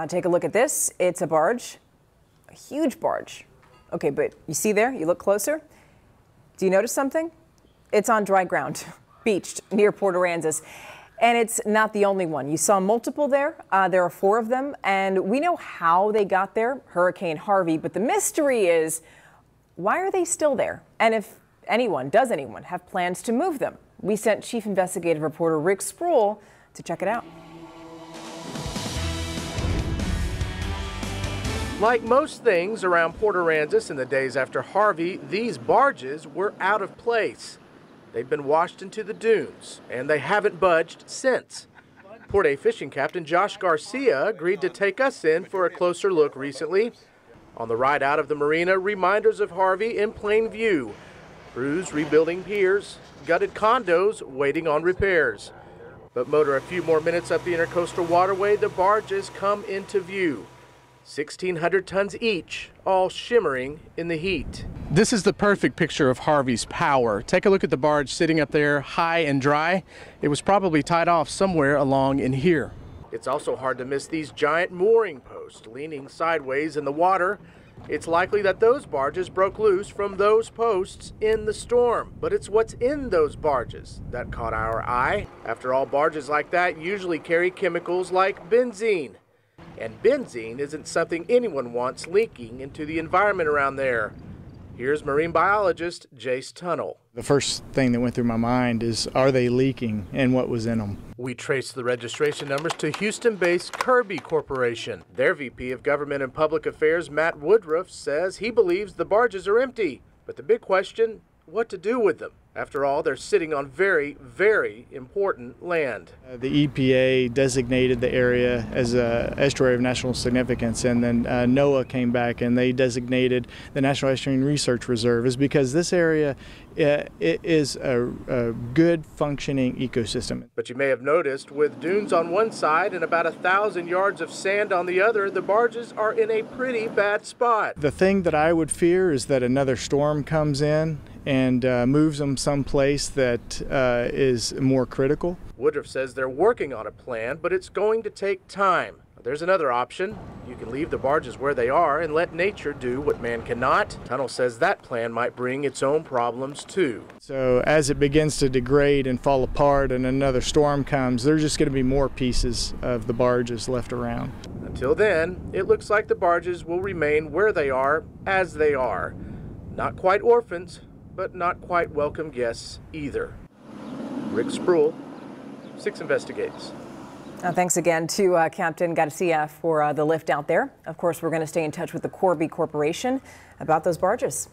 Take a look at this. It's a barge, a huge barge. Okay, but you see there, you look closer. Do you notice something? It's on dry ground, beached near Port Aransas. And it's not the only one. You saw multiple there. There are 4 of them, and we know how they got there, Hurricane Harvey. But the mystery is, why are they still there? And if anyone have plans to move them? We sent Chief Investigative Reporter Rick Sproul to check it out. Like most things around Port Aransas in the days after Harvey, these barges were out of place. They've been washed into the dunes, and they haven't budged since. Port A fishing captain Josh Garcia agreed to take us in for a closer look recently. On the ride out of the marina, reminders of Harvey in plain view. Crews rebuilding piers, gutted condos waiting on repairs. But motor a few more minutes up the intercoastal waterway, the barges come into view. 1,600 tons each, all shimmering in the heat. This is the perfect picture of Harvey's power. Take a look at the barge sitting up there high and dry. It was probably tied off somewhere along in here. It's also hard to miss these giant mooring posts leaning sideways in the water. It's likely that those barges broke loose from those posts in the storm. But it's what's in those barges that caught our eye. After all, barges like that usually carry chemicals like benzene. And benzene isn't something anyone wants leaking into the environment around there. Here's marine biologist Jace Tunnell. The first thing that went through my mind is, are they leaking and what was in them? We traced the registration numbers to Houston-based Kirby Corporation. Their VP of Government and Public Affairs, Matt Woodruff, says he believes the barges are empty. But the big question, what to do with them? After all, they're sitting on very, very important land. The EPA designated the area as an estuary of national significance, and then NOAA came back and they designated the National Estuarine Research Reserve, is because this area it is a good functioning ecosystem. But you may have noticed, with dunes on one side and about 1,000 yards of sand on the other, the barges are in a pretty bad spot. The thing that I would fear is that another storm comes in and moves them someplace that is more critical. Woodruff says they're working on a plan, but it's going to take time. There's another option. You can leave the barges where they are and let nature do what man cannot. Tunnell says that plan might bring its own problems too. So as it begins to degrade and fall apart and another storm comes, there's just going to be more pieces of the barges left around. Until then, it looks like the barges will remain where they are, as they are. Not quite orphans, but not quite welcome guests either. Rick Sproul, 6 Investigates. Thanks again to Captain Garcia for the lift out there. Of course, we're going to stay in touch with the Kirby Corporation about those barges.